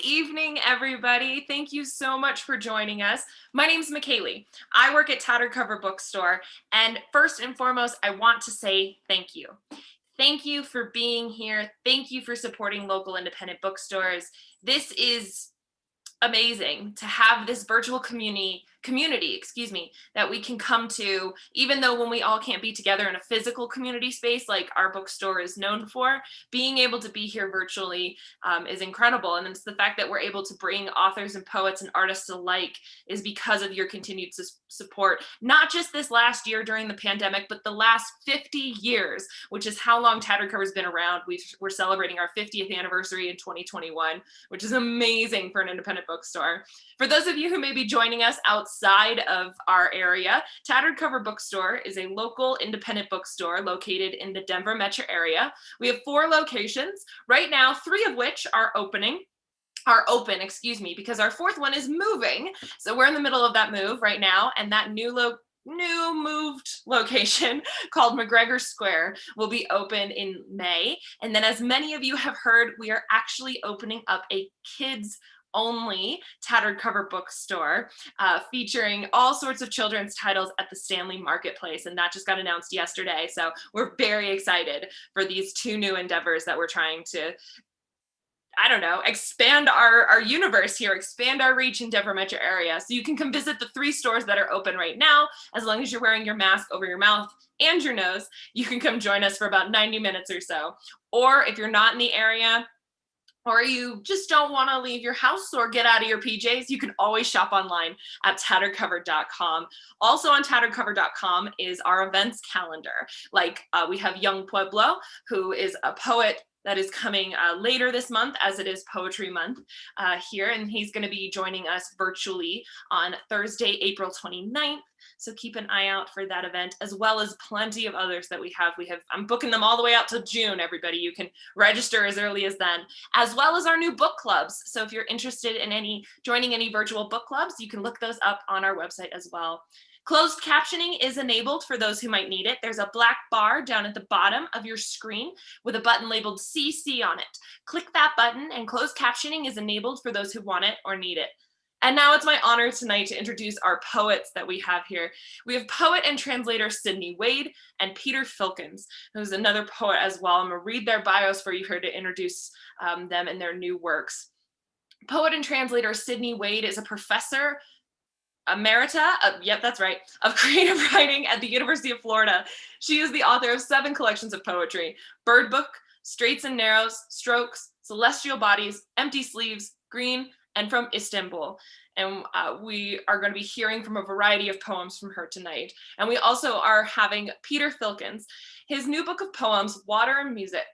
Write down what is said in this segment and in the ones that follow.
evening, everybody. Thank you so much for joining us. My name's McKaylee. I work at Tattered Cover Bookstore, and first and foremost, I want to say thank you. Thank you for being here. Thank you for supporting local independent bookstores. This is amazing to have this virtual community, that we can come to, even though when we all can't be together in a physical community space like our bookstore is known for. Being able to be here virtually is incredible, and it's the fact that we're able to bring authors and poets and artists alike is because of your continued support, not just this last year during the pandemic, but the last 50 years, which is how long Tattered Cover's been around. We're celebrating our 50th anniversary in 2021, which is amazing for an independent bookstore. For those of you who may be joining us outside of our area, Tattered Cover Bookstore is a local independent bookstore located in the Denver metro area. We have 4 locations. Right now, 3 of which are open, because our 4th one is moving. So we're in the middle of that move right now, and that new moved location called McGregor Square will be open in May. And then, as many of you have heard, we are actually opening up a kids only Tattered Cover Bookstore featuring all sorts of children's titles at the Stanley Marketplace, and that just got announced yesterday. So we're very excited for these 2 new endeavors that we're trying to, expand our universe here, expand our reach in Denver metro area. So you can come visit the 3 stores that are open right now. As long as you're wearing your mask over your mouth and your nose, you can come join us for about 90 minutes or so. Or if you're not in the area, or you just don't want to leave your house or get out of your PJs, you can always shop online at tatteredcover.com. Also on tatteredcover.com is our events calendar. We have Young Pueblo, who is a poet that is coming later this month, as it is Poetry Month here, and he's going to be joining us virtually on Thursday, April 29th. So keep an eye out for that event, as well as plenty of others that we have. I'm booking them all the way out till June, everybody. You can register as early as then, as well as our new book clubs. So if you're interested in joining any virtual book clubs, you can look those up on our website as well. Closed captioning is enabled for those who might need it. There's a black bar down at the bottom of your screen with a button labeled CC on it. Click that button and closed captioning is enabled for those who want it or need it. And now it's my honor tonight to introduce our poets that we have here. We have poet and translator Sydney Wade and Peter Filkins, who's another poet as well. I'm gonna read their bios for you here to introduce them and their new works. Poet and translator Sydney Wade is a professor emerita, of creative writing at the University of Florida. She is the author of 7 collections of poetry: Bird Book, Straights and Narrows, Strokes, Celestial Bodies, Empty Sleeves, Green, and From Istanbul. And we are going to be hearing from a variety of poems from her tonight. And we also are having Peter Filkins. His new book of poems, Water/Music,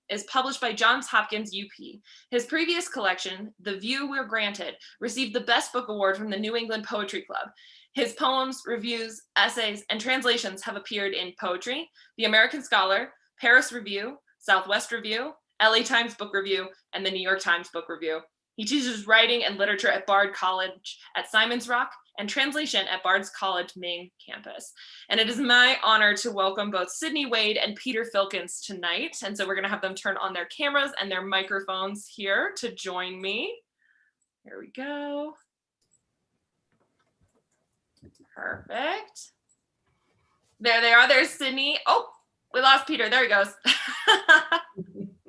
is published by Johns Hopkins UP. His previous collection, The View We're Granted, received the Best Book Award from the New England Poetry Club. His poems, reviews, essays, and translations have appeared in Poetry, The American Scholar, Paris Review, Southwest Review, LA Times Book Review, and the New York Times Book Review. He teaches writing and literature at Bard College at Simon's Rock and translation at Bard's College main campus. And it is my honor to welcome both Sydney Wade and Peter Filkins tonight. And so we're gonna have them turn on their cameras and their microphones here to join me. Here we go. Perfect. There they are, there's Sydney. Oh, we lost Peter, there he goes.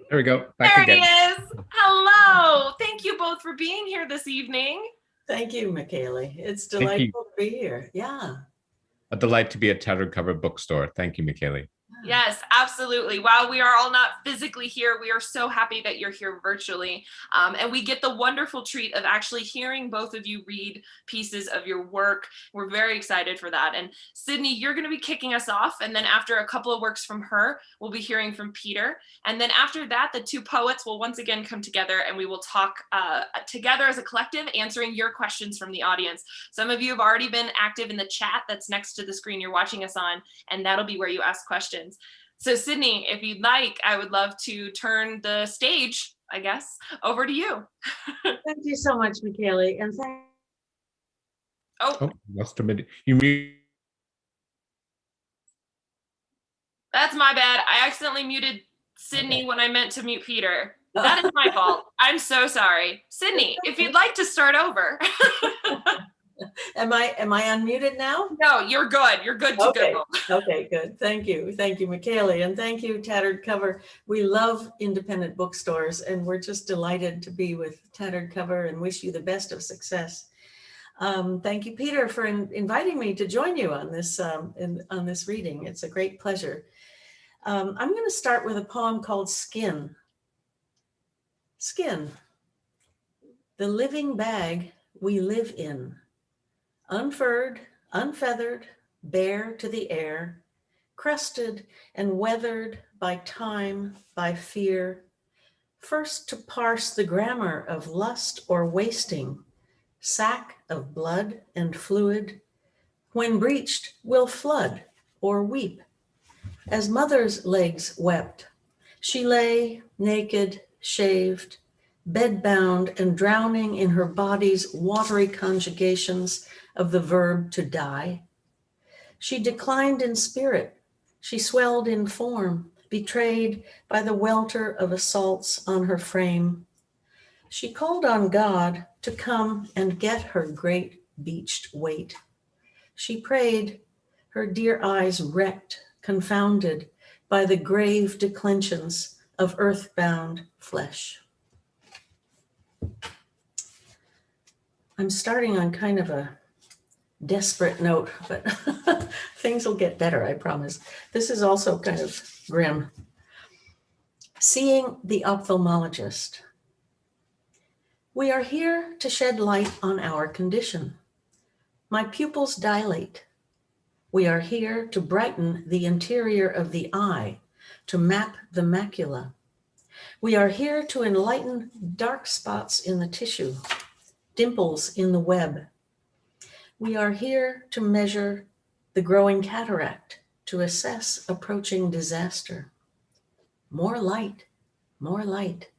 There we go. Back there again. He is. Hello. Thank you both for being here this evening. Thank you, McKaylee. It's delightful to be here. Yeah. A delight to be at Tattered Cover Bookstore. Thank you, McKaylee. Yes, absolutely. While we are all not physically here, we are so happy that you're here virtually. And we get the wonderful treat of actually hearing both of you read pieces of your work. We're very excited for that. And Sydney, you're going to be kicking us off. And then after a couple of works from her, we'll be hearing from Peter. And then after that, the 2 poets will once again come together and we will talk together as a collective, answering your questions from the audience. Some of you have already been active in the chat that's next to the screen you're watching us on, and that'll be where you ask questions. So Sydney, if you'd like, I would love to turn the stage, I guess, over to you. Thank you so much, McKaylee. And Must admit, you That's my bad. I accidentally muted Sydney when I meant to mute Peter. That is my fault. I'm so sorry. Sydney, if you'd like to start over. Am I unmuted now? No, you're good. You're good to Okay. go. Okay, good. Thank you. Thank you, Michaeli. And thank you, Tattered Cover. We love independent bookstores, and we're just delighted to be with Tattered Cover and wish you the best of success. Thank you, Peter, for inviting me to join you on this on this reading. It's a great pleasure. I'm going to start with a poem called Skin. Skin, the living bag we live in, unfurred, unfeathered, bare to the air, crusted and weathered by time, by fear, first to parse the grammar of lust or wasting, sack of blood and fluid, when breached will flood or weep. As mother's legs wept, she lay naked, shaved, bedbound and drowning in her body's watery conjugations of the verb to die. She declined in spirit. She swelled in form, betrayed by the welter of assaults on her frame. She called on God to come and get her great beached weight. She prayed, her dear eyes wrecked, confounded by the grave declensions of earthbound flesh. I'm starting on kind of a desperate note, but things will get better, I promise. This is also kind of grim. Seeing the ophthalmologist. We are here to shed light on our condition. My pupils dilate. We are here to brighten the interior of the eye, to map the macula. We are here to enlighten dark spots in the tissue, dimples in the web. We are here to measure the growing cataract, to assess approaching disaster. More light, more light.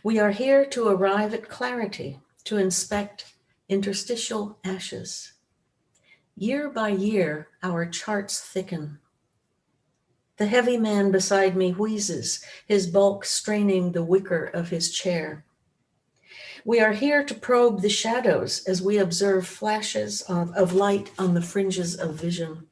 We are here to arrive at clarity, to inspect interstitial ashes. Year by year, our charts thicken. The heavy man beside me wheezes, his bulk straining the wicker of his chair. We are here to probe the shadows as we observe flashes of light on the fringes of vision.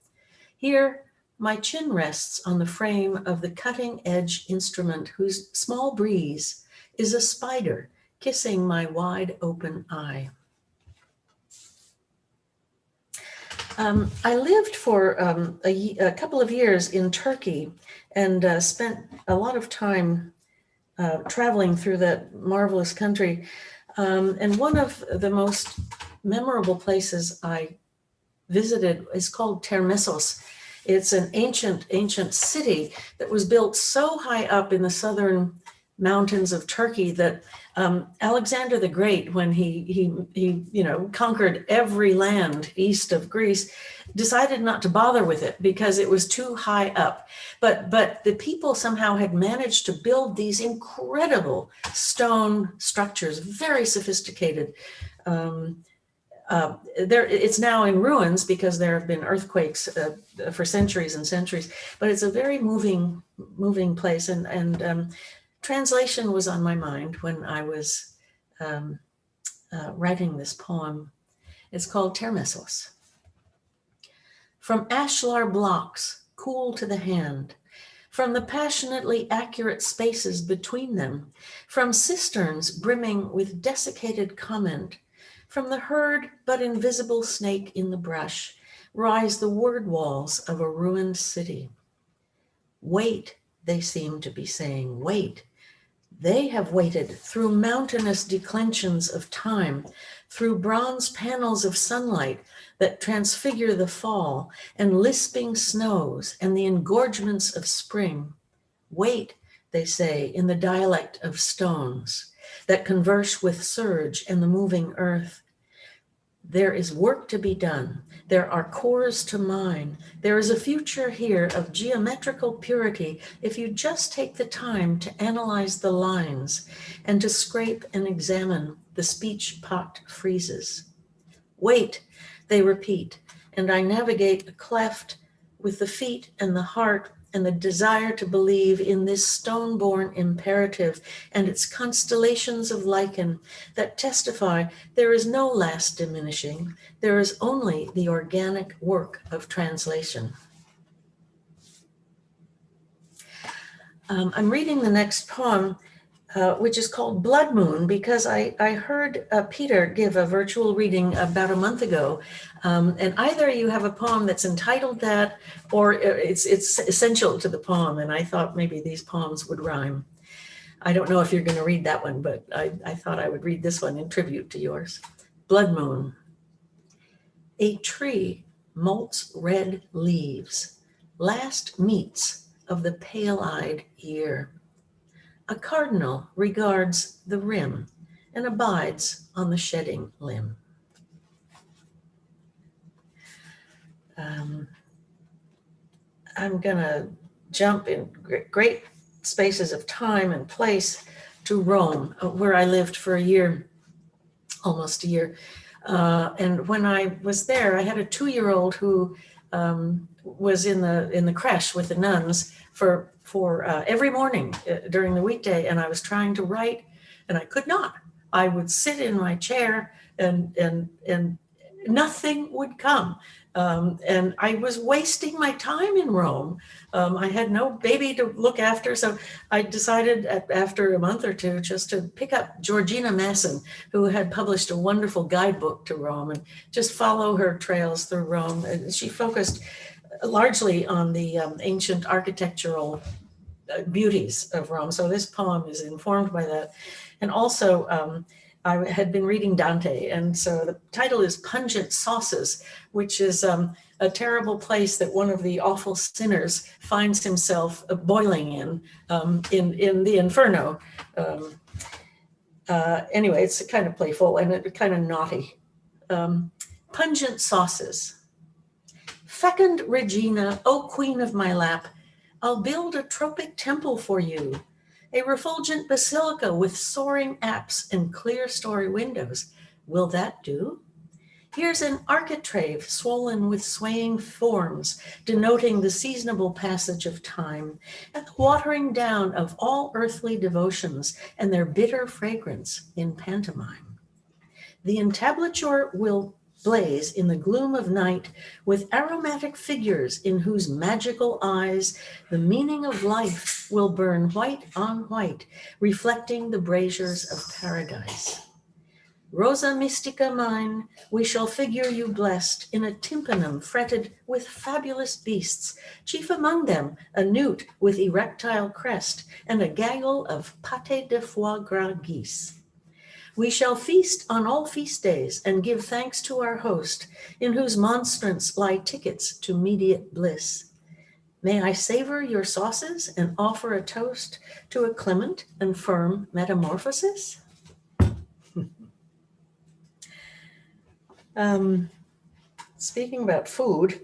Here, my chin rests on the frame of the cutting-edge instrument whose small breeze is a spider kissing my wide-open eye. I lived for a couple of years in Turkey and spent a lot of time traveling through that marvelous country. And one of the most memorable places I visited is called Termessos. It's an ancient city that was built so high up in the southern mountains of Turkey that Alexander the Great, when he conquered every land east of Greece, decided not to bother with it because it was too high up. But the people somehow had managed to build these incredible stone structures, very sophisticated. It's now in ruins because there have been earthquakes for centuries and centuries, but it's a very moving place. And translation was on my mind when I was writing this poem. It's called Termessos. From ashlar blocks, cool to the hand, from the passionately accurate spaces between them, from cisterns brimming with desiccated comment, from the herd but invisible snake in the brush, rise the word walls of a ruined city. Wait, they seem to be saying, wait. They have waited through mountainous declensions of time, through bronze panels of sunlight that transfigure the fall, and lisping snows and the engorgements of spring. Wait, they say, in the dialect of stones that converse with surge and the moving earth. There is work to be done. There are cores to mine. There is a future here of geometrical purity if you just take the time to analyze the lines and to scrape and examine the speech-pocked friezes. Wait, they repeat, and I navigate a cleft with the feet and the heart and the desire to believe in this stone-born imperative and its constellations of lichen that testify there is no last diminishing, there is only the organic work of translation. I'm reading the next poem, which is called Blood Moon, because I heard Peter give a virtual reading about a month ago. And either you have a poem that's entitled that, or it's essential to the poem. And I thought maybe these poems would rhyme. I don't know if you're going to read that one, but I thought I would read this one in tribute to yours. Blood Moon. A tree molts red leaves, last meets of the pale-eyed year. A cardinal regards the rim and abides on the shedding limb. I'm gonna jump in great spaces of time and place to Rome, where I lived for a year, almost a year. And when I was there, I had a 2-year-old who was in the creche with the nuns for every morning during the weekday, and I was trying to write, and I could not. I would sit in my chair, and nothing would come, and I was wasting my time in Rome. I had no baby to look after, so I decided after a month or two just to pick up Georgina Masson, who had published a wonderful guidebook to Rome, and just follow her trails through Rome. And she focused largely on the ancient architectural beauties of Rome. So this poem is informed by that. And also, I had been reading Dante, and so the title is Pungent Sauces, which is a terrible place that one of the awful sinners finds himself boiling in the Inferno. Anyway, it's kind of playful and kind of naughty. Pungent Sauces. Fecund Regina, O queen of my lap, I'll build a tropic temple for you, a refulgent basilica with soaring apse and clear story windows. Will that do? Here's an architrave swollen with swaying forms, denoting the seasonable passage of time, and the watering down of all earthly devotions and their bitter fragrance in pantomime. The entablature will blaze in the gloom of night with aromatic figures in whose magical eyes the meaning of life will burn white on white, reflecting the braziers of paradise. Rosa mystica mine, we shall figure you blessed in a tympanum fretted with fabulous beasts, chief among them a newt with erectile crest and a gaggle of pâté de foie gras geese. We shall feast on all feast days and give thanks to our host, in whose monstrance lie tickets to mediate bliss. May I savor your sauces and offer a toast to a clement and firm metamorphosis? Speaking about food,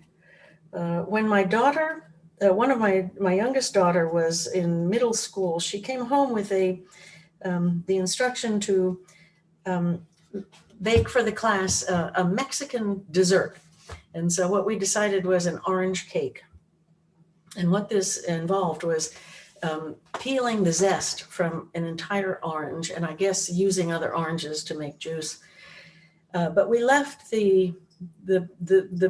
when my daughter, one of my youngest daughter was in middle school, she came home with the instruction to bake for the class a Mexican dessert. And so what we decided was an orange cake. And what this involved was peeling the zest from an entire orange, and I guess using other oranges to make juice. But we left the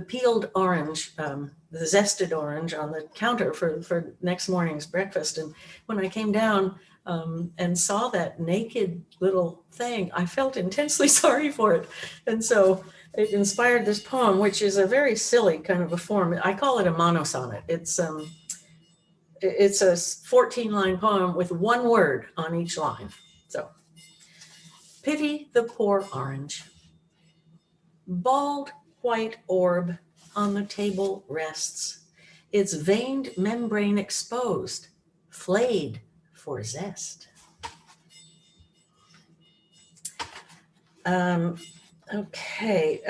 peeled orange, the zested orange on the counter for next morning's breakfast. And when I came down and saw that naked little thing, I felt intensely sorry for it. And so it inspired this poem, which is a very silly kind of a form. I call it a monosonnet. It's a 14-line poem with one word on each line. So, pity the poor orange. Bald white orb on the table rests, its veined membrane exposed, flayed for zest. Okay,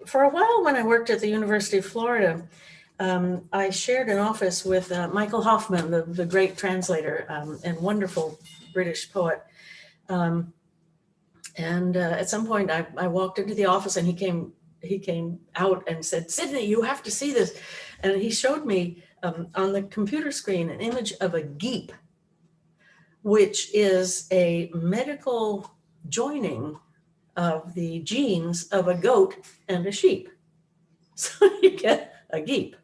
for a while when I worked at the University of Florida, I shared an office with Michael Hoffman, the great translator and wonderful British poet. And at some point I walked into the office and he came out and said, "Sydney, you have to see this." And he showed me on the computer screen an image of a geep, which is a medical joining of the genes of a goat and a sheep. So you get a geep.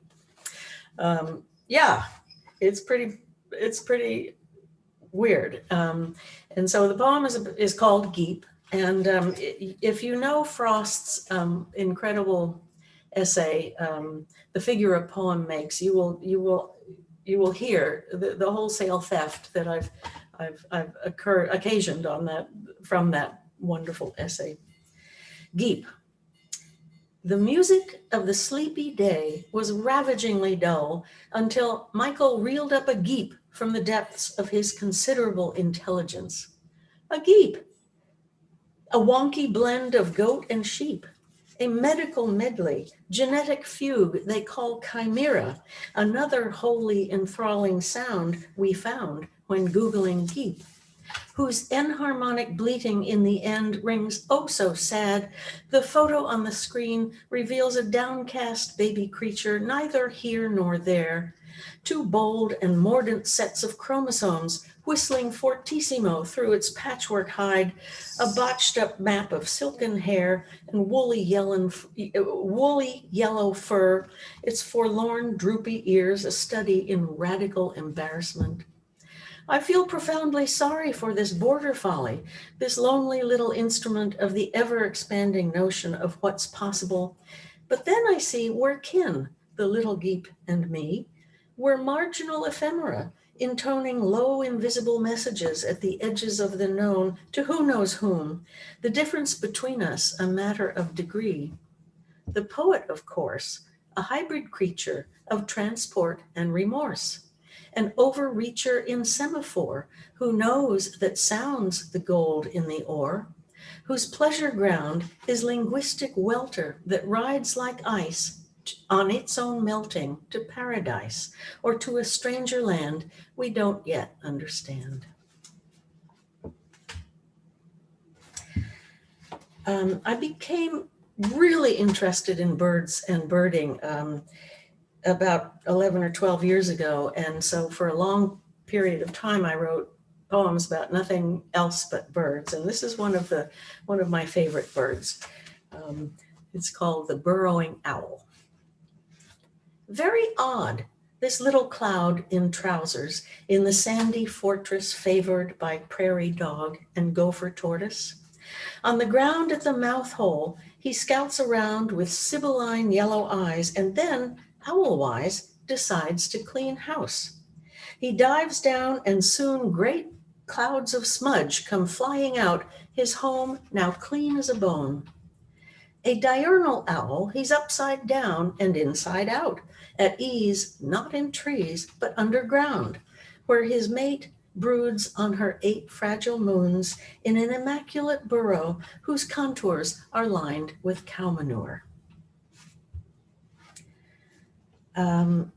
Yeah, it's pretty weird. And so the poem is called Geep. And if you know Frost's incredible essay, The Figure a Poem Makes, you will hear the wholesale theft that I've occasioned on that, from that wonderful essay. Geep. The music of the sleepy day was ravagingly dull until Michael reeled up a geep from the depths of his considerable intelligence. A geep, a wonky blend of goat and sheep, a medical medley, genetic fugue they call chimera, another wholly enthralling sound we found when Googling geep, whose enharmonic bleating in the end rings oh so sad. The photo on the screen reveals a downcast baby creature, neither here nor there. Two bold and mordant sets of chromosomes whistling fortissimo through its patchwork hide, a botched up map of silken hair and woolly yellow fur, its forlorn droopy ears a study in radical embarrassment. I feel profoundly sorry for this border folly, this lonely little instrument of the ever-expanding notion of what's possible. But then I see we're kin, the little geep and me. We're marginal ephemera, intoning low invisible messages at the edges of the known to who knows whom, the difference between us a matter of degree. The poet, of course, a hybrid creature of transport and remorse, an overreacher in semaphore who knows that sound's the gold in the ore, whose pleasure ground is linguistic welter that rides like ice on its own melting to paradise or to a stranger land we don't yet understand. I became really interested in birds and birding about 11 or 12 years ago. And so for a long period of time, I wrote poems about nothing else but birds. And this is one of my favorite birds. It's called the burrowing owl. Very odd, this little cloud in trousers in the sandy fortress favored by prairie dog and gopher tortoise. On the ground at the mouth hole, he scouts around with sibylline yellow eyes and then, owl-wise, decides to clean house. He dives down and soon great clouds of smudge come flying out, his home now clean as a bone. A diurnal owl, he's upside down and inside out, at ease not in trees but underground, where his mate broods on her 8 fragile moons in an immaculate burrow whose contours are lined with cow manure. I'll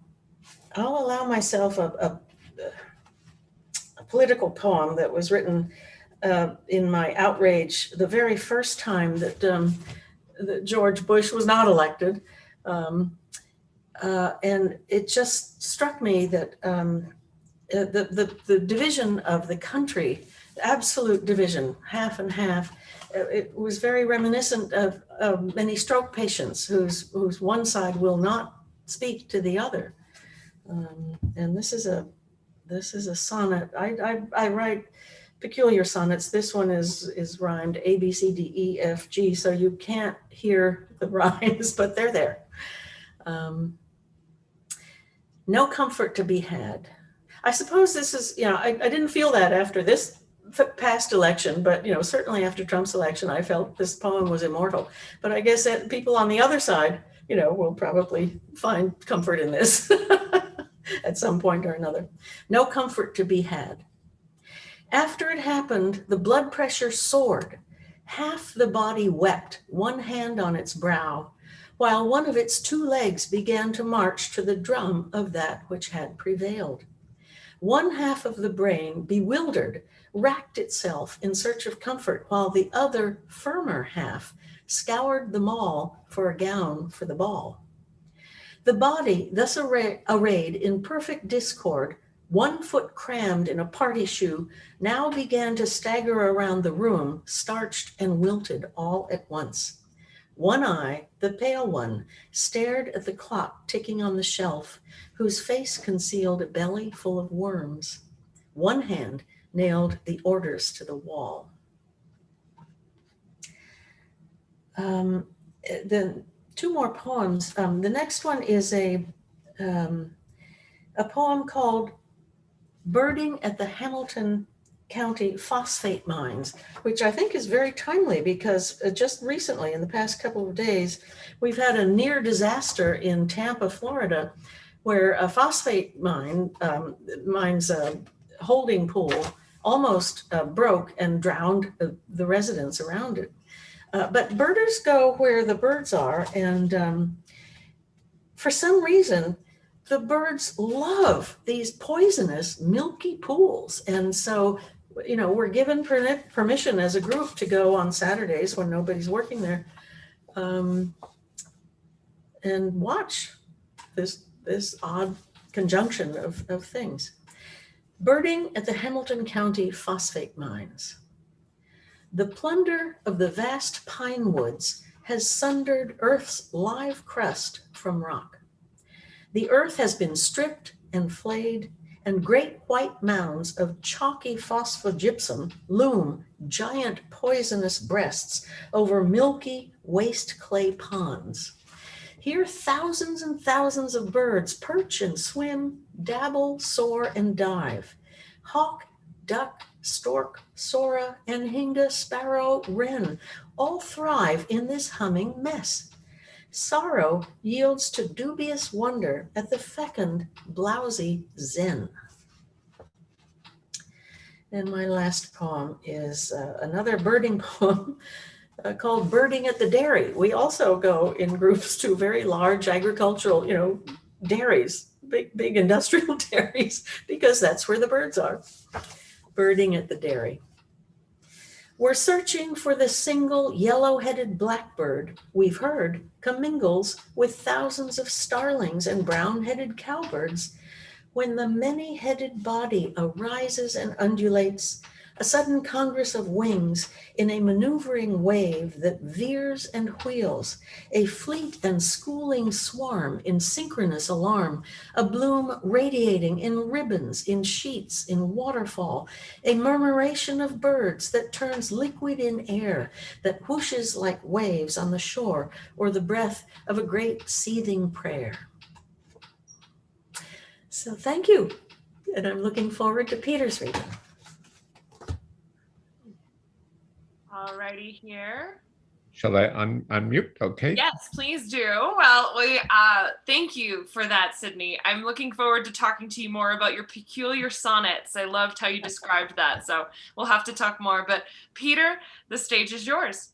allow myself a political poem that was written in my outrage the very first time that George Bush was not elected. And it just struck me that the division of the country, absolute division, half and half, it was very reminiscent of many stroke patients whose one side will not speak to the other. And this is a sonnet. I write peculiar sonnets. This one is rhymed A, B, C, D, E, F, G, so you can't hear the rhymes, but they're there. No comfort to be had. I suppose this is, I didn't feel that after this past election, but, certainly after Trump's election, I felt this poem was immortal. But I guess that people on the other side, will probably find comfort in this at some point or another. No comfort to be had. After it happened, the blood pressure soared. Half the body wept, one hand on its brow, while one of its 2 legs began to march to the drum of that which had prevailed. One half of the brain, bewildered, racked itself in search of comfort, while the other, firmer half scoured the mall for a gown for the ball. The body, thus arrayed in perfect discord, 1 foot crammed in a party shoe, now began to stagger around the room, starched and wilted all at once. One eye, the pale one, stared at the clock ticking on the shelf, whose face concealed a belly full of worms. One hand nailed the orders to the wall. Then 2 more poems. The next one is a poem called Birding at the Hamilton County Phosphate Mines, which I think is very timely because just recently, in the past couple of days, we've had a near disaster in Tampa, Florida, where a phosphate mine's holding pool almost broke and drowned the residents around it. But birders go where the birds are, and for some reason, the birds love these poisonous, milky pools. And so, we're given permission as a group to go on Saturdays when nobody's working there, and watch this odd conjunction of things. Birding at the Hamilton County Phosphate Mines. The plunder of the vast pine woods has sundered Earth's live crust from rock. The earth has been stripped and flayed, and great white mounds of chalky phosphogypsum loom giant poisonous breasts over milky waste clay ponds. Here thousands and thousands of birds perch and swim, dabble, soar, and dive. Hawk, duck, stork, sora, anhinga, sparrow, wren all thrive in this humming mess. Sorrow yields to dubious wonder at the fecund, blousy zen. And my last poem is another birding poem called Birding at the Dairy. We also go in groups to very large agricultural, dairies, big industrial dairies, because that's where the birds are. Birding at the Dairy. We're searching for the single yellow-headed blackbird we've heard commingles with thousands of starlings and brown-headed cowbirds. When the many-headed body arises and undulates, a sudden congress of wings in a maneuvering wave that veers and wheels, a fleet and schooling swarm in synchronous alarm, a bloom radiating in ribbons, in sheets, in waterfall, a murmuration of birds that turns liquid in air, that whooshes like waves on the shore, or the breath of a great seething prayer. So thank you, and I'm looking forward to Peter's reading. All righty here. Shall I unmute? Okay. Yes, please do. Well, we thank you for that, Sydney. I'm looking forward to talking to you more about your peculiar sonnets. I loved how you described that, so we'll have to talk more. But Peter, the stage is yours.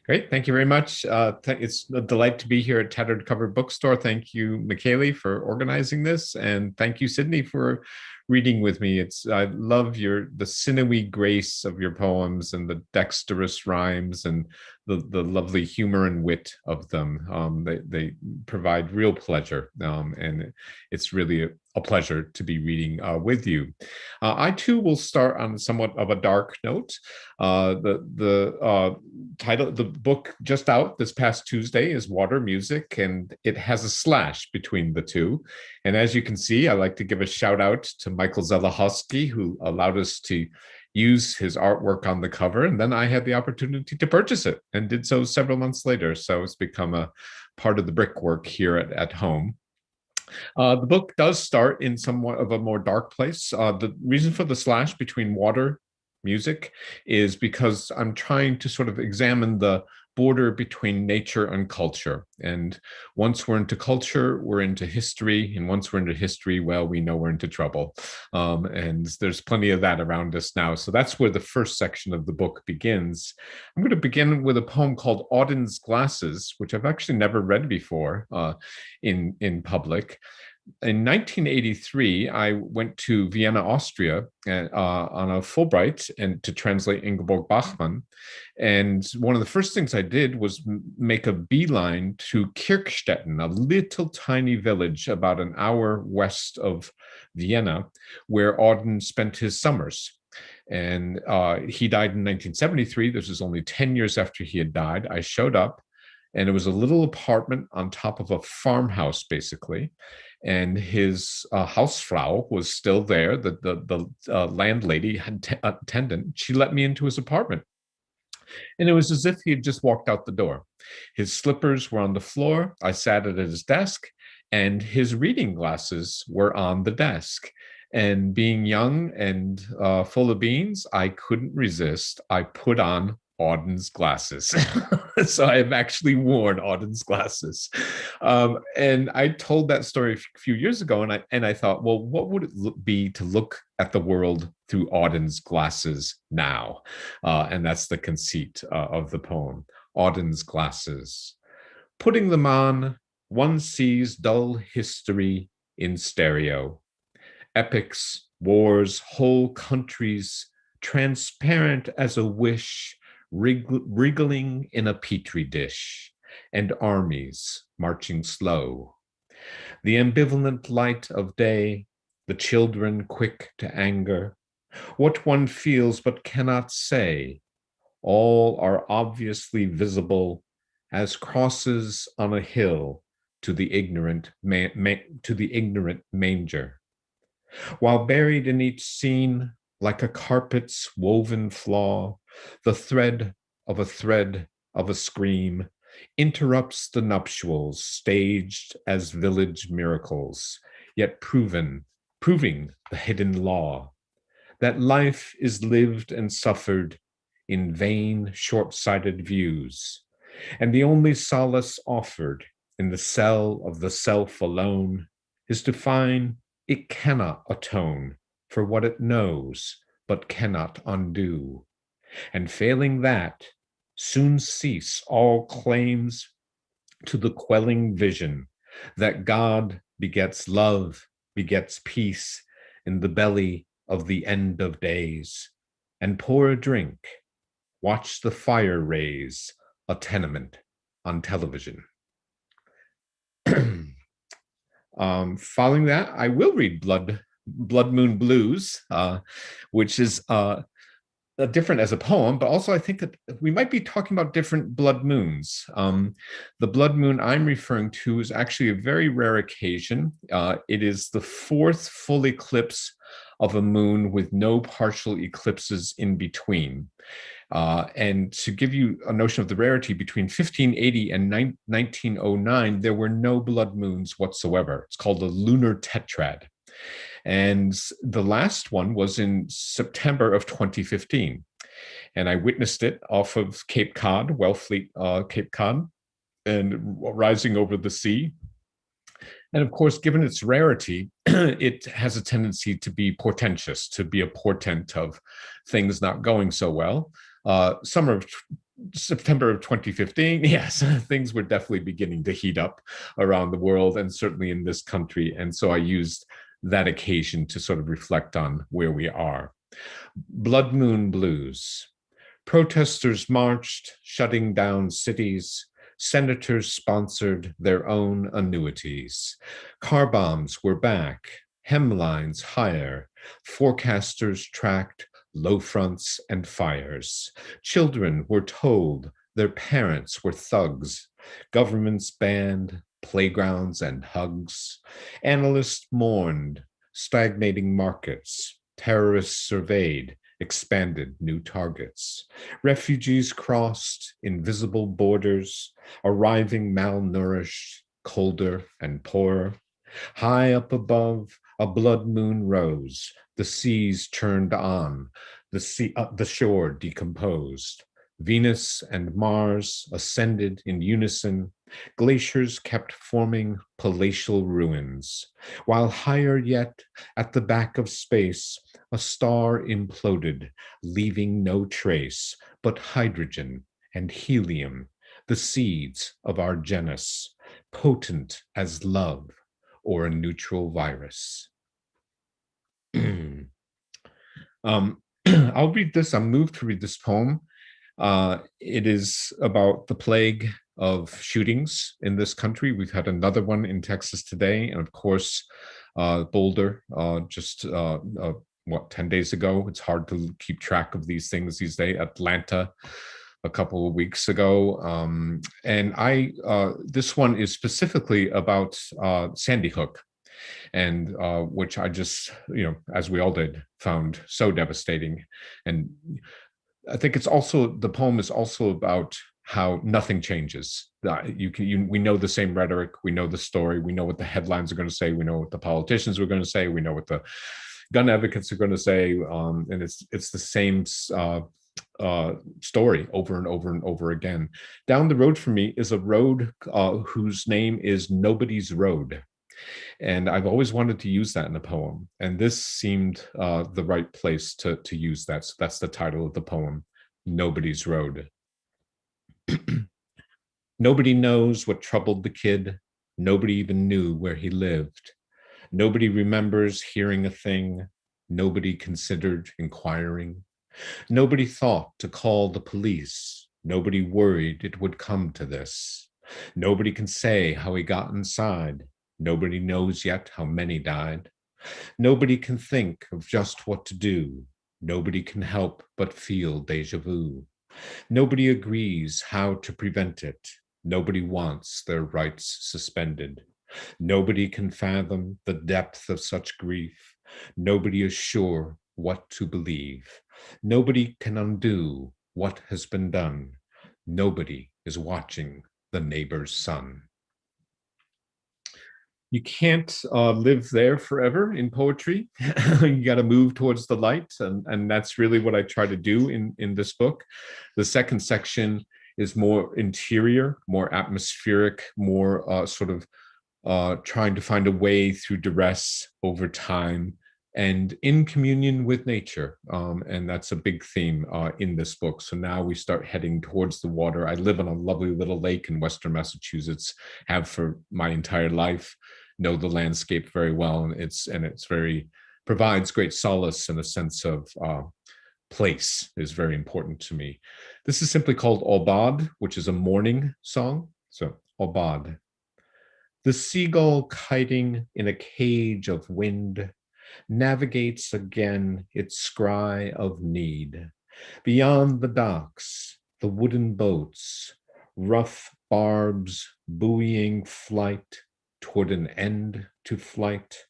Great. Thank you very much. It's a delight to be here at Tattered Cover Bookstore. Thank you, Michaeli, for organizing this. And thank you, Sydney, for reading with me. I love the sinewy grace of your poems and the dexterous rhymes and the lovely humor and wit of them. They provide real pleasure, and it's really a pleasure to be reading with you. I too will start on somewhat of a dark note. The title of the book just out this past Tuesday is Water Music, and it has a slash between the two. And as you can see, I like to give a shout out to Michael Zelahowski, who allowed us to use his artwork on the cover. And then I had the opportunity to purchase it and did so several months later. So it's become a part of the brickwork here at home. The book does start in somewhat of a more dark place. The reason for the slash between water music is because I'm trying to sort of examine the border between nature and culture. And once we're into culture, we're into history. And once we're into history, well, we know we're into trouble. And there's plenty of that around us now. So that's where the first section of the book begins. I'm going to begin with a poem called Auden's Glasses, which I've actually never read before in public. in 1983, I went to Vienna, Austria, on a Fulbright and to translate Ingeborg Bachmann. And one of the first things I did was make a beeline to Kirchstetten, a little tiny village about an hour west of Vienna, where Auden spent his summers. And he died in 1973. This was only 10 years after he had died. I showed up, and it was a little apartment on top of a farmhouse, basically. And his Hausfrau was still there, the landlady, attendant. She let me into his apartment. And it was as if he had just walked out the door. His slippers were on the floor. I sat at his desk, and his reading glasses were on the desk. And being young and full of beans, I couldn't resist. I put on Auden's glasses. So I have actually worn Auden's glasses. And I told that story a few years ago, and I thought, well, what would it be to look at the world through Auden's glasses now? And that's the conceit of the poem, Auden's glasses. Putting them on, one sees dull history in stereo. Epics, wars, whole countries, transparent as a wish, wriggling in a petri dish, and armies marching slow. The ambivalent light of day, the children quick to anger, what one feels but cannot say, all are obviously visible as crosses on a hill to the ignorant manger. While buried in each scene, like a carpet's woven flaw, the thread of a scream interrupts the nuptials staged as village miracles, yet proving the hidden law, that life is lived and suffered in vain, short-sighted views, and the only solace offered in the cell of the self alone is to find it cannot atone for what it knows, but cannot undo. And failing that, soon cease all claims to the quelling vision that God begets love, begets peace in the belly of the end of days. And pour a drink, watch the fire raise a tenement on television. Following that, I will read Blood Moon Blues, which is different as a poem, but also I think that we might be talking about different blood moons. The blood moon I'm referring to is actually a very rare occasion. It is the fourth full eclipse of a moon with no partial eclipses in between. And to give you a notion of the rarity, between 1580 and 1909, there were no blood moons whatsoever. It's called a lunar tetrad. And the last one was in September of 2015. And I witnessed it off of Cape Cod, Wellfleet, Cape Cod, and rising over the sea. And of course, given its rarity, it has a tendency to be portentous, to be a portent of things not going so well. September of 2015, yes, things were definitely beginning to heat up around the world and certainly in this country. And so I used that occasion to sort of reflect on where we are. Blood Moon Blues. Protesters marched, shutting down cities. Senators sponsored their own annuities. Car bombs were back, hemlines higher. Forecasters tracked low fronts and fires. Children were told their parents were thugs. Governments banned playgrounds and hugs. Analysts mourned stagnating markets. Terrorists surveyed expanded new targets. Refugees crossed invisible borders, arriving malnourished, colder and poorer. High up above, a blood moon rose. The seas turned on, the shore decomposed. Venus and Mars ascended in unison. Glaciers kept forming palatial ruins, while higher yet, at the back of space, a star imploded, leaving no trace but hydrogen and helium, the seeds of our genus, potent as love, or a neutral virus. I'll read this. I'm moved to read this poem. It is about the plague of shootings in this country. We've had another one in Texas today, and of course, Boulder, just 10 days ago. It's hard to keep track of these things these days. Atlanta, a couple of weeks ago. And this one is specifically about Sandy Hook, and which I just, as we all did, found so devastating. And I think the poem is also about how nothing changes. We know the same rhetoric, we know the story, we know what the headlines are going to say, we know what the politicians are going to say, we know what the gun advocates are going to say, and it's the same story over and over and over again. Down the road from me is a road whose name is Nobody's Road. And I've always wanted to use that in a poem. And this seemed the right place to use that. So that's the title of the poem, Nobody's Road. Nobody knows what troubled the kid. Nobody even knew where he lived. Nobody remembers hearing a thing. Nobody considered inquiring. Nobody thought to call the police. Nobody worried it would come to this. Nobody can say how he got inside. Nobody knows yet how many died. Nobody can think of just what to do. Nobody can help but feel deja vu. Nobody agrees how to prevent it. Nobody wants their rights suspended. Nobody can fathom the depth of such grief. Nobody is sure what to believe. Nobody can undo what has been done. Nobody is watching the neighbor's son. You can't live there forever in poetry. You got to move towards the light. And that's really what I try to do in this book. The second section is more interior, more atmospheric, more trying to find a way through duress over time and in communion with nature. And that's a big theme in this book. So now we start heading towards the water. I live on a lovely little lake in Western Massachusetts, have for my entire life, know the landscape very well. And it's provides great solace, and a sense of place is very important to me. This is simply called Aubade, which is a morning song. So Aubade. The seagull kiting in a cage of wind navigates again its scry of need. Beyond the docks, the wooden boats, rough barbs buoying flight toward an end to flight,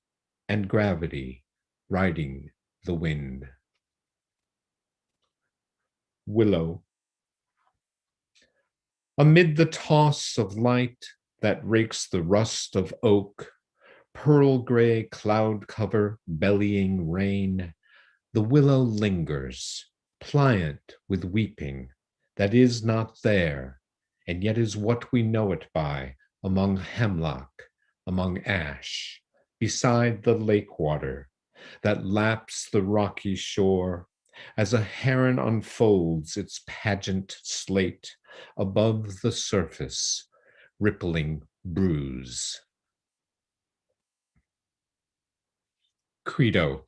and gravity riding the wind. Willow. Amid the toss of light that rakes the rust of oak, pearl gray cloud cover bellying rain, the willow lingers, pliant with weeping that is not there, and yet is what we know it by, among hemlock, among ash, beside the lake water that laps the rocky shore, as a heron unfolds its pageant slate above the surface, rippling bruise. Credo.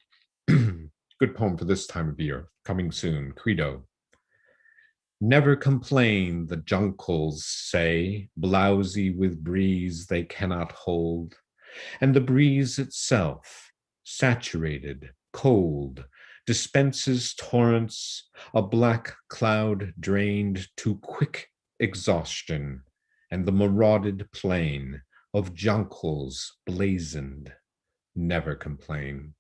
Good poem for this time of year, coming soon. Credo. Never complain, the jonquils say, blousy with breeze they cannot hold, and the breeze itself, saturated, cold, dispenses torrents, a black cloud drained to quick exhaustion, and the marauded plain of jonquils blazoned. Never complain.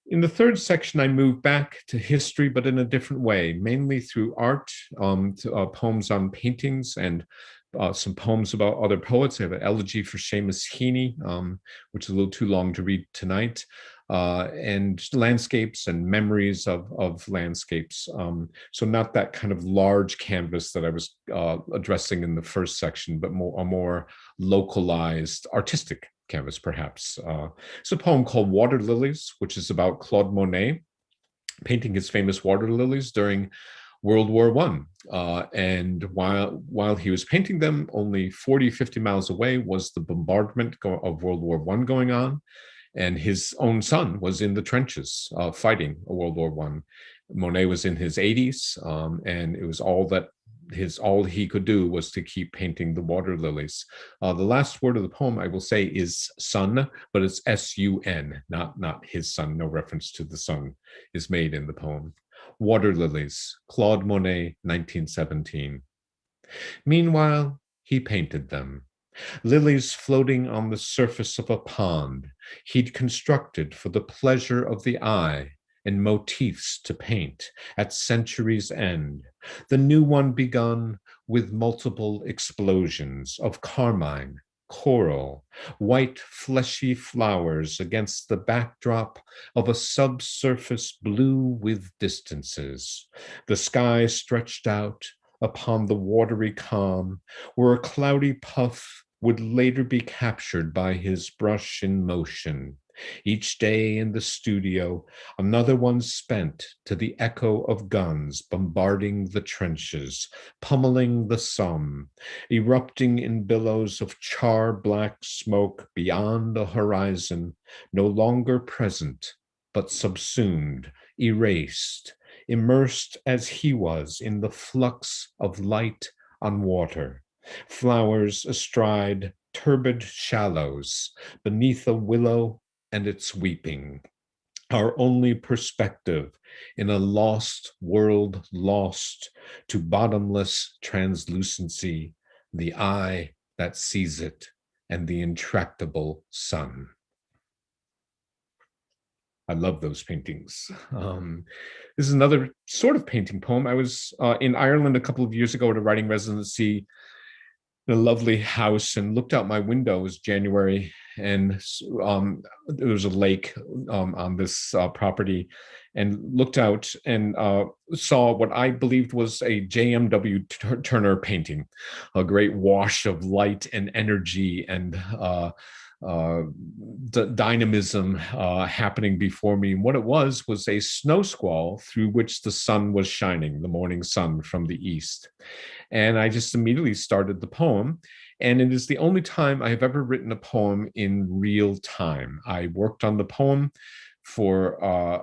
In the third section, I move back to history, but in a different way, mainly through art, poems on paintings, and some poems about other poets. I have an elegy for Seamus Heaney, which is a little too long to read tonight, and landscapes and memories of landscapes. So not that kind of large canvas that I was addressing in the first section, but a more localized artistic canvas, perhaps. It's a poem called Water Lilies, which is about Claude Monet painting his famous water lilies during World War One. And while he was painting them, only 40, 50 miles away was the bombardment of World War One going on. And his own son was in the trenches fighting World War One. Monet was in his 80s, and it was all he could do was to keep painting the water lilies. The last word of the poem, I will say, is sun, but it's S-U-N, not his son. No reference to the sun is made in the poem. Water Lilies, Claude Monet, 1917. Meanwhile, he painted them. Lilies floating on the surface of a pond he'd constructed for the pleasure of the eye, and motifs to paint at century's end. The new one begun with multiple explosions of carmine, coral, white fleshy flowers against the backdrop of a subsurface blue with distances. The sky stretched out upon the watery calm, where a cloudy puff would later be captured by his brush in motion. Each day in the studio, another one spent to the echo of guns bombarding the trenches, pummeling the Somme, erupting in billows of char-black smoke beyond the horizon, no longer present, but subsumed, erased, immersed as he was in the flux of light on water. Flowers astride turbid shallows beneath a willow and its weeping, our only perspective in a lost world lost to bottomless translucency, the eye that sees it, and the intractable sun. I love those paintings. This is another sort of painting poem. I was in Ireland a couple of years ago at a writing residency in a lovely house and looked out my window. It was January, and there was a lake on this property, and looked out and saw what I believed was a J.M.W. Turner painting, a great wash of light and energy and dynamism happening before me. And what it was a snow squall through which the sun was shining, the morning sun from the east. And I just immediately started the poem. And it is the only time I have ever written a poem in real time. I worked on the poem for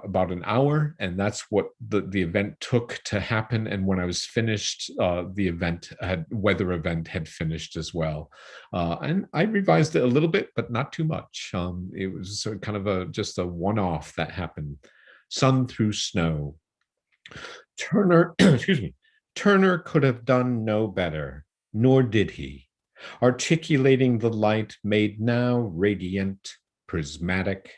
about an hour, and that's what the event took to happen. And when I was finished, the weather event had finished as well. And I revised it a little bit, but not too much. It was kind of just a one-off that happened. Sun through snow. Turner, excuse me, Turner could have done no better, nor did he, articulating the light made now radiant, prismatic.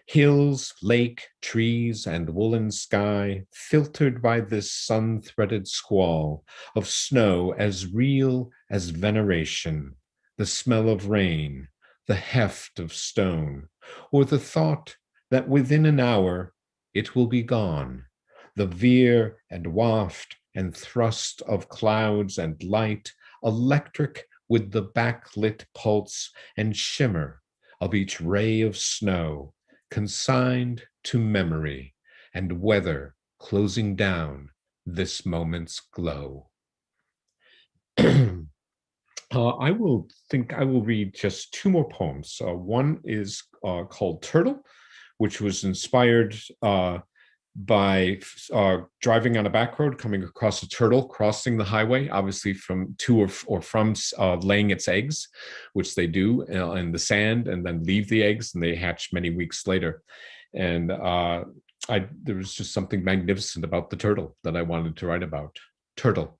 Hills, lake, trees, and woolen sky filtered by this sun-threaded squall of snow as real as veneration, the smell of rain, the heft of stone, or the thought that within an hour it will be gone, the veer and waft and thrust of clouds and light, electric with the backlit pulse and shimmer of each ray of snow, consigned to memory and weather closing down this moment's glow. I will read just two more poems. One is called Turtle, which was inspired by driving on a back road, coming across a turtle crossing the highway, obviously from laying its eggs, which they do in the sand, and then leave the eggs, and they hatch many weeks later. And there was just something magnificent about the turtle that I wanted to write about. Turtle.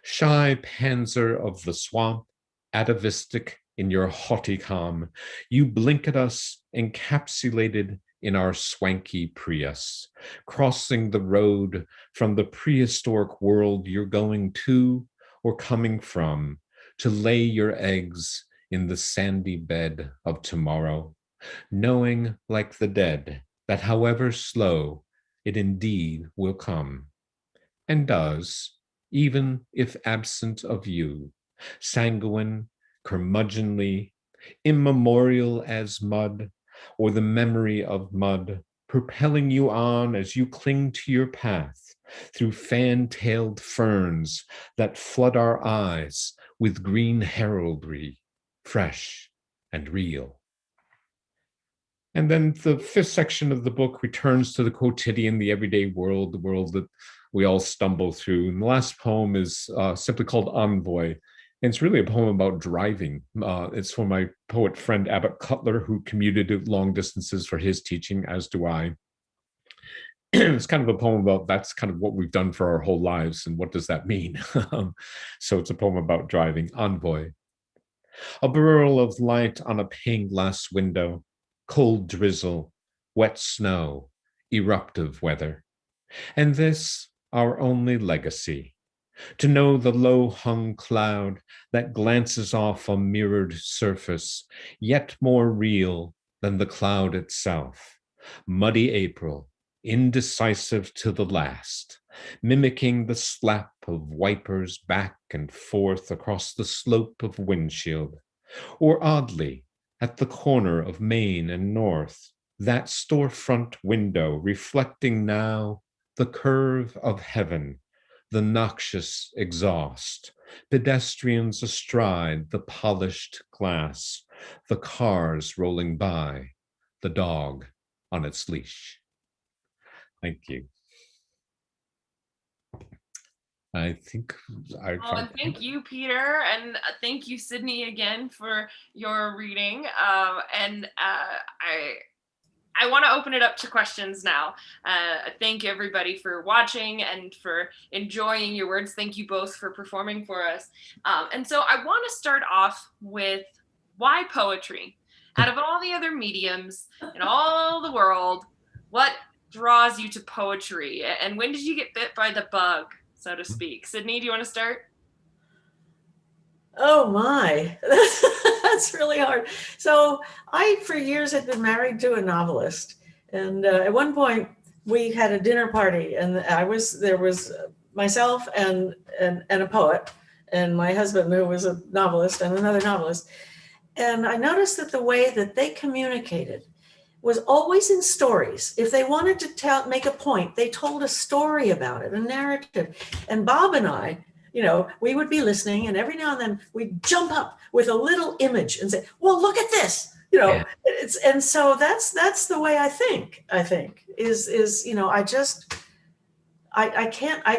Shy panzer of the swamp, atavistic in your haughty calm, you blink at us encapsulated in our swanky Prius, crossing the road from the prehistoric world you're going to or coming from to lay your eggs in the sandy bed of tomorrow, knowing like the dead that however slow, it indeed will come, and does, even if absent of you, sanguine, curmudgeonly, immemorial as mud, or the memory of mud, propelling you on as you cling to your path, through fan-tailed ferns that flood our eyes with green heraldry, fresh and real. And then the fifth section of the book returns to the quotidian, the everyday world, the world that we all stumble through. And the last poem is simply called Envoy. And it's really a poem about driving. It's from my poet friend Abbott Cutler, who commuted long distances for his teaching, as do I. It's kind of a poem about that's kind of what we've done for our whole lives, and what does that mean? So it's a poem about driving. Envoy. A burl of light on a pane glass window, cold drizzle, wet snow, eruptive weather. And this, our only legacy, to know the low-hung cloud that glances off a mirrored surface, yet more real than the cloud itself. Muddy April, indecisive to the last, mimicking the slap of wipers back and forth across the slope of windshield. Or oddly, at the corner of Main and North, that storefront window reflecting now the curve of heaven, the noxious exhaust, pedestrians astride the polished glass, the cars rolling by, the dog on its leash. Thank you. I think and thank you, Peter, and thank you, Sydney, again for your reading. I want to open it up to questions now. Thank everybody for watching and for enjoying your words. Thank you both for performing for us. And so I want to start off with, why poetry? Out of all the other mediums in all the world, what draws you to poetry? And when did you get bit by the bug, so to speak? Sydney, do you want to start? Oh my, that's really hard. So I, for years, had been married to a novelist. And at one point we had a dinner party, and there was myself and a poet, and my husband, who was a novelist, and another novelist. And I noticed that the way that they communicated was always in stories. If they wanted to make a point, they told a story about it, a narrative. And Bob and I, we would be listening, and every now and then we'd jump up with a little image and say, well, look at this, Yeah. And so that's the way I think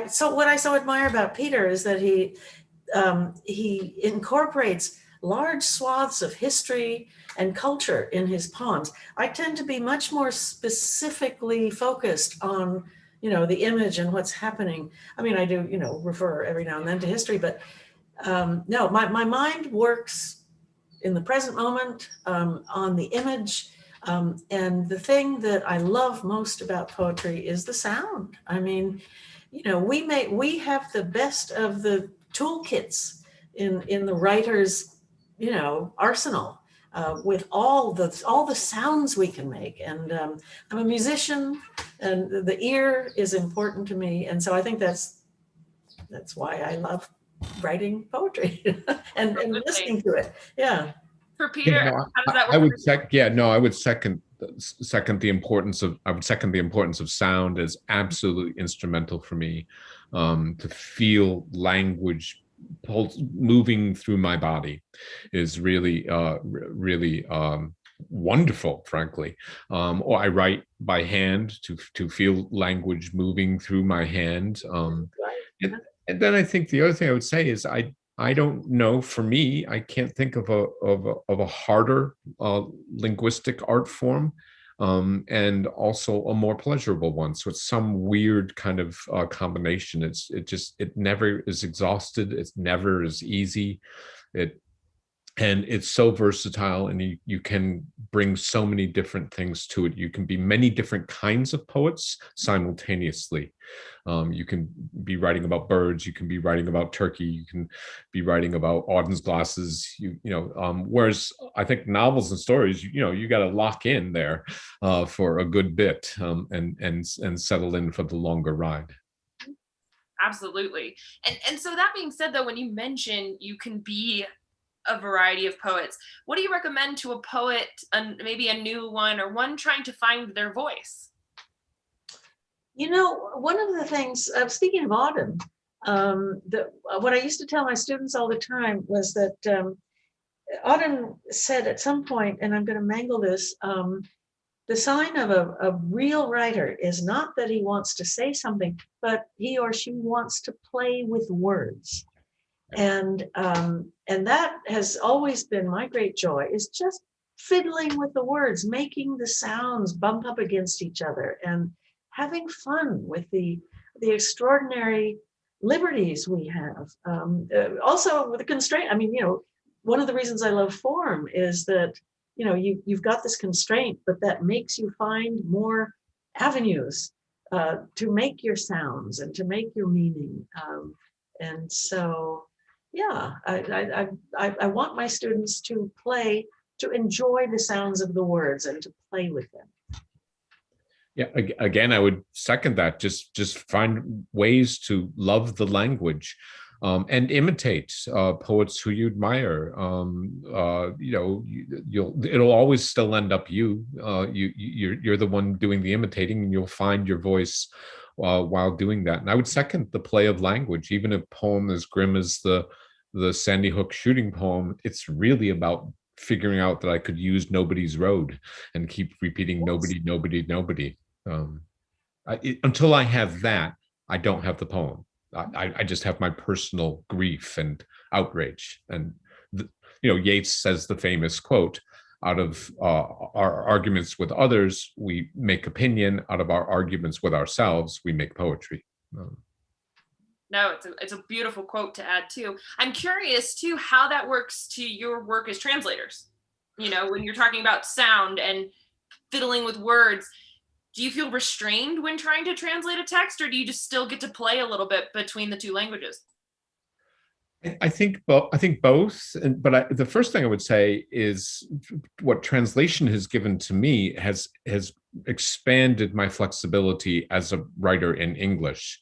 so what I so admire about Peter is that he incorporates large swaths of history and culture in his poems. I tend to be much more specifically focused on, the image and what's happening. I mean, I do, refer every now and then to history, but no, my mind works in the present moment, on the image. And the thing that I love most about poetry is the sound. I mean, we have the best of the toolkits in the writer's, arsenal, with all the sounds we can make. And I'm a musician, and the ear is important to me. And so I think that's why I love writing poetry and listening to it. Yeah. For Peter, Yeah, no, how does that work? I would second the importance of sound as absolutely instrumental for me, to feel language moving through my body is really wonderful, frankly. Or I write by hand to feel language moving through my hand. And then I think the other thing I would say is I don't know, for me, I can't think of a harder linguistic art form, and also a more pleasurable one. So it's some weird kind of combination. It never is exhausted. It's never is easy. And it's so versatile, and you can bring so many different things to it. You can be many different kinds of poets simultaneously. You can be writing about birds. You can be writing about turkey. You can be writing about Auden's glasses. Whereas I think novels and stories, you got to lock in there for a good bit, and settle in for the longer ride. Absolutely. And so that being said, though, when you mention you can be a variety of poets, what do you recommend to a poet, maybe a new one or one trying to find their voice? You know, one of the things, speaking of Auden, what I used to tell my students all the time was that Auden said at some point, and I'm going to mangle this, the sign of a real writer is not that he wants to say something, but he or she wants to play with words. And that has always been my great joy, is just fiddling with the words, making the sounds bump up against each other, and having fun with the extraordinary liberties we have. Also with the constraint. I mean, one of the reasons I love form is that you've got this constraint, but that makes you find more avenues to make your sounds and to make your meaning. And so, yeah, I want my students to play, to enjoy the sounds of the words and to play with them. Yeah, again, I would second that. Just find ways to love the language, and imitate poets who you admire. It'll always still end up you. You're the one doing the imitating, and you'll find your voice while doing that. And I would second the play of language. Even a poem as grim as the Sandy Hook shooting poem, it's really about figuring out that I could use nobody's road and keep repeating nobody, nobody, nobody. Until I have that, I don't have the poem. I just have my personal grief and outrage. And Yeats says the famous quote, out of our arguments with others, we make opinion. Out of our arguments with ourselves, we make poetry. No, it's a beautiful quote to add too. I'm curious too how that works to your work as translators. When you're talking about sound and fiddling with words, do you feel restrained when trying to translate a text, or do you just still get to play a little bit between the two languages? I think both. But the first thing I would say is what translation has given to me has expanded my flexibility as a writer in English.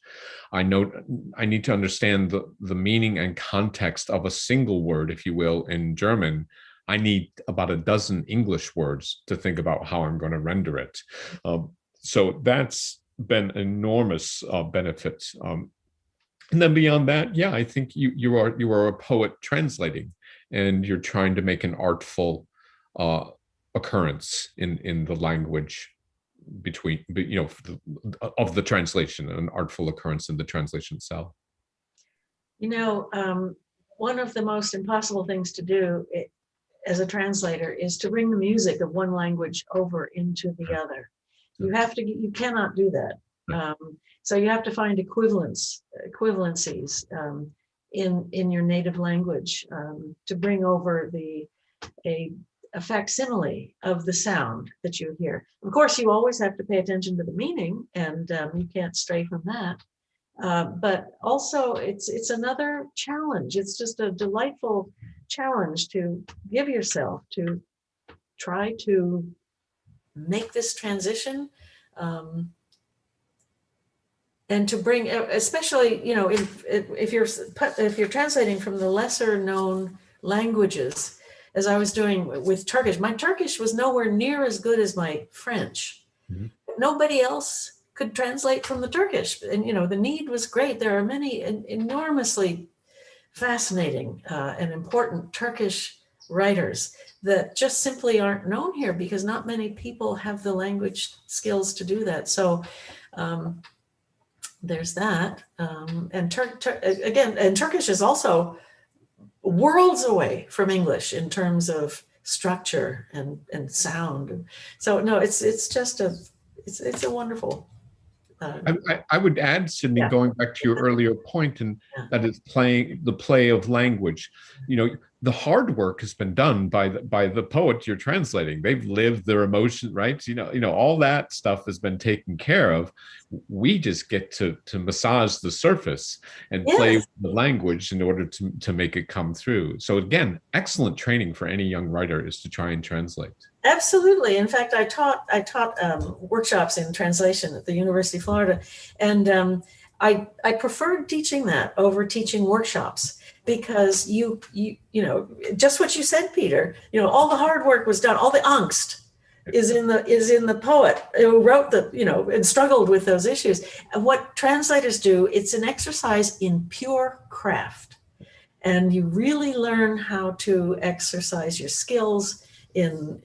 I know I need to understand the meaning and context of a single word, if you will, in German. I need about a dozen English words to think about how I'm going to render it. So that's been an enormous benefit. And then beyond that, yeah, I think you are a poet translating, and you're trying to make an artful occurrence in the language between, of the translation, an artful occurrence in the translation itself. One of the most impossible things to do as a translator is to bring the music of one language over into the other. You cannot do that. So you have to find equivalencies in your native language to bring over a facsimile of the sound that you hear. Of course, you always have to pay attention to the meaning, and you can't stray from that. But also, it's another challenge. It's just a delightful challenge to give yourself to try to make this transition, and to bring, especially if you're translating from the lesser known languages, as I was doing with Turkish. My Turkish was nowhere near as good as my French. Mm-hmm. Nobody else could translate from the Turkish, and the need was great. There are many enormously fascinating and important Turkish writers that just simply aren't known here because not many people have the language skills to do that. So there's that. And Turkish is also worlds away from English in terms of structure and sound. So no, it's just it's a wonderful. I would add, Sydney, going back to your earlier point, and that is the play of language. The hard work has been done by the poet you're translating. They've lived their emotion, right? All that stuff has been taken care of. We just get to massage the surface and play with the language in order to make it come through. So again, excellent training for any young writer is to try and translate. Absolutely. In fact, I taught workshops in translation at the University of Florida, and I preferred teaching that over teaching workshops, because you just what you said, Peter. All the hard work was done, all the angst is in the poet who wrote the, and struggled with those issues. And what translators do, it's an exercise in pure craft. And you really learn how to exercise your skills in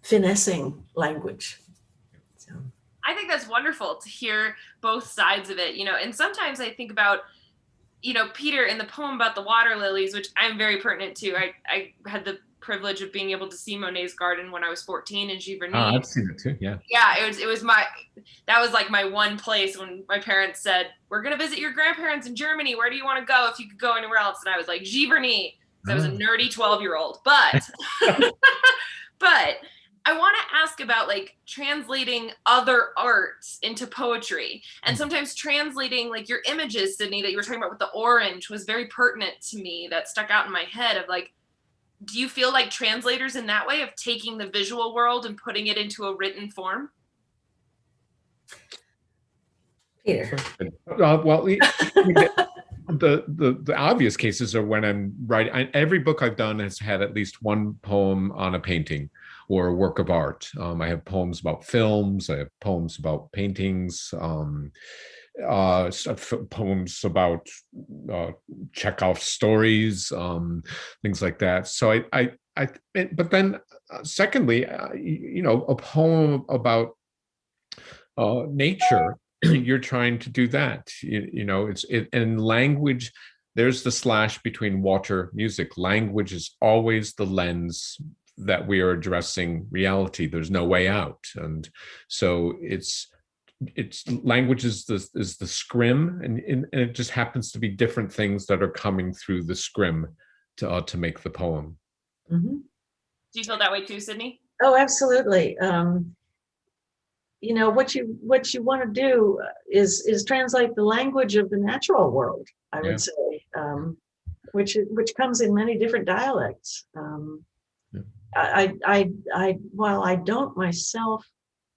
finessing language. So. I think that's wonderful to hear both sides of it, and sometimes I think about, Peter in the poem about the water lilies, which I'm very pertinent to. I had the privilege of being able to see Monet's garden when I was 14 in Giverny. Oh, I've seen it too. Yeah. Yeah, that was like my one place when my parents said, "We're gonna visit your grandparents in Germany. Where do you want to go if you could go anywhere else?" And I was like, Giverny. So I was a nerdy 12-year-old, but but I want to ask about like translating other arts into poetry, and sometimes translating like your images, Sydney, that you were talking about with the orange was very pertinent to me. That stuck out in my head of like, do you feel like translators in that way of taking the visual world and putting it into a written form? Peter. Well, the obvious cases are when I'm writing. Every book I've done has had at least one poem on a painting or a work of art. I have poems about films. I have poems about paintings. Poems about Chekhov's stories, things like that. So but then secondly, a poem about nature. You're trying to do that. It's in language. There's the slash between water, music. Language is always the lens that we are addressing reality. There's no way out, and so it's language is the scrim, and it just happens to be different things that are coming through the scrim to make the poem. Mm-hmm. Do you feel that way too, Sydney? Oh, absolutely. What you want to do is translate the language of the natural world, I would say, which comes in many different dialects. While I don't myself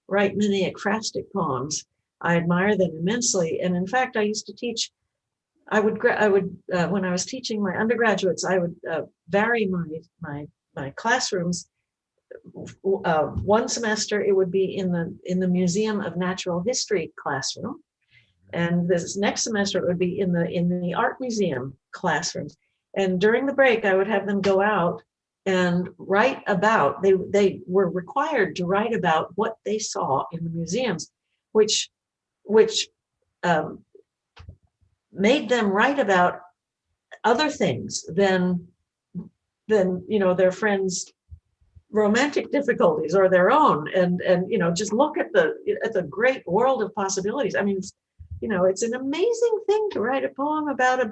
write many ekphrastic poems, I admire them immensely. And in fact, I used to teach. I would when I was teaching my undergraduates, I would vary my classrooms. One semester it would be in the Museum of Natural History classroom, and this next semester it would be in the art museum classrooms. And during the break, I would have them go out and write about. They were required to write about what they saw in the museums, which made them write about other things than their friends' romantic difficulties or their own, and just look at the great world of possibilities. I mean, it's an amazing thing to write a poem about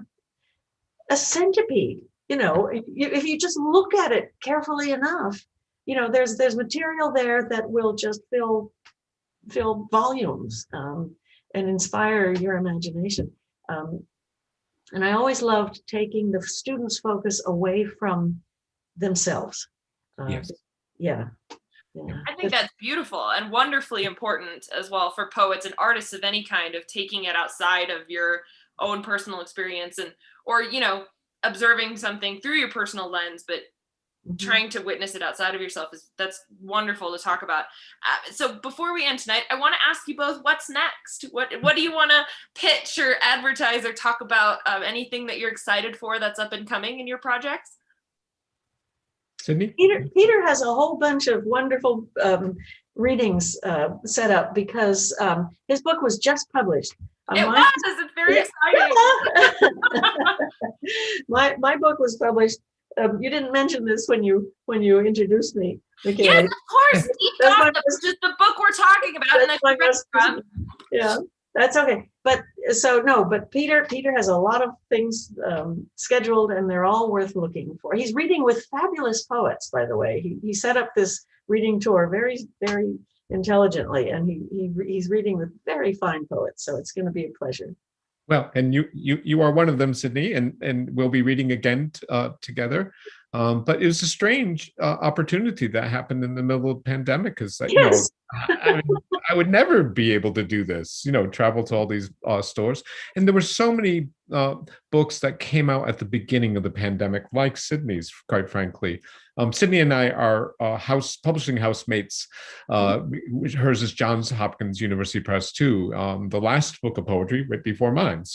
a centipede. If you just look at it carefully enough, there's material there that will just fill volumes and inspire your imagination. And I always loved taking the students' focus away from themselves. Yes. Yeah. I think that's beautiful and wonderfully important as well for poets and artists of any kind, of taking it outside of your own personal experience or observing something through your personal lens, but trying to witness it outside of yourself. That's wonderful to talk about. So before we end tonight, I want to ask you both, what's next? What do you want to pitch or advertise or talk about? Anything that you're excited for that's up and coming in your projects? Sydney? Peter has a whole bunch of wonderful readings set up because his book was just published. It's very exciting. My book was published. You didn't mention this when you introduced me, Michaela. Yes, of course. This is the book we're talking about. Yeah, that's okay. But Peter has a lot of things scheduled, and they're all worth looking for. He's reading with fabulous poets, by the way. He set up this reading tour very, very intelligently, and he's reading with very fine poets. So it's going to be a pleasure. Well, and you are one of them, Sydney, and we'll be reading again together. But it was a strange opportunity that happened in the middle of the pandemic, because Yes. I mean, I would never be able to do this, travel to all these stores. And there were so many books that came out at the beginning of the pandemic, like Sydney's, quite frankly. Sydney and I are publishing housemates. Hers is Johns Hopkins University Press too. The last book of poetry right before mine.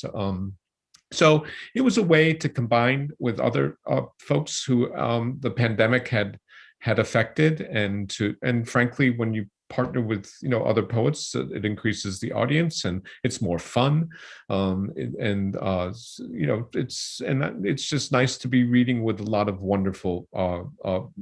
So it was a way to combine with other folks who the pandemic had affected, and frankly, when you partner with other poets, it increases the audience and it's more fun, it's just nice to be reading with a lot of wonderful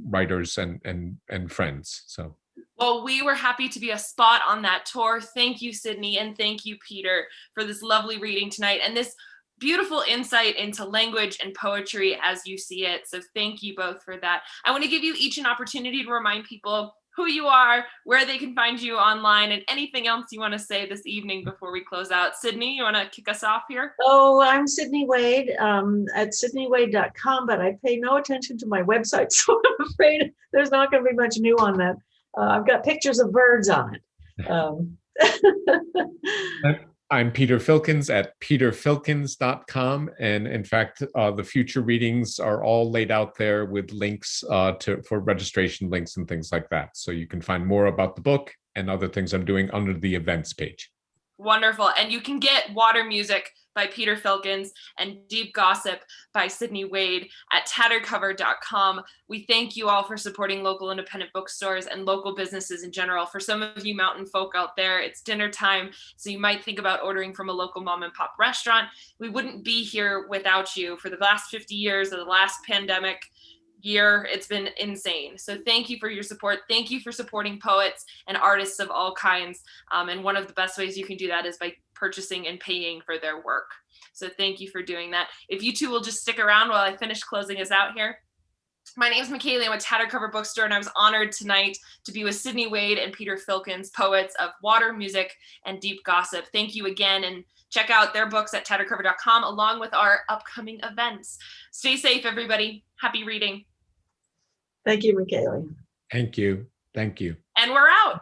writers and friends. So. Well, we were happy to be a spot on that tour. Thank you, Sydney, and thank you, Peter, for this lovely reading tonight and this beautiful insight into language and poetry as you see it. So thank you both for that. I want to give you each an opportunity to remind people who you are, where they can find you online, and anything else you want to say this evening before we close out. Sydney, you want to kick us off here? Oh, I'm Sydney Wade at sydneywade.com, but I pay no attention to my website, so I'm afraid there's not going to be much new on that. I've got pictures of birds on it. I'm Peter Filkins at peterfilkins.com. And in fact, the future readings are all laid out there with links for registration links and things like that. So you can find more about the book and other things I'm doing under the events page. Wonderful. And you can get Water Music by Peter Filkins and Deep Gossip by Sydney Wade at tatteredcover.com. We thank you all for supporting local independent bookstores and local businesses in general. For some of you mountain folk out there, it's dinner time, so you might think about ordering from a local mom and pop restaurant. We wouldn't be here without you. For the last 50 years of the last pandemic year, it's been insane. So thank you for your support. Thank you for supporting poets and artists of all kinds. And one of the best ways you can do that is by purchasing and paying for their work. So thank you for doing that. If you two will just stick around while I finish closing us out here. My name is McKaylee. I'm with Tattered Cover Bookstore, and I was honored tonight to be with Sydney Wade and Peter Filkins, poets of Water Music and Deep Gossip. Thank you again, and check out their books at tatteredcover.com along with our upcoming events. Stay safe, everybody. Happy reading. Thank you, McKaylee. Thank you. Thank you. And we're out.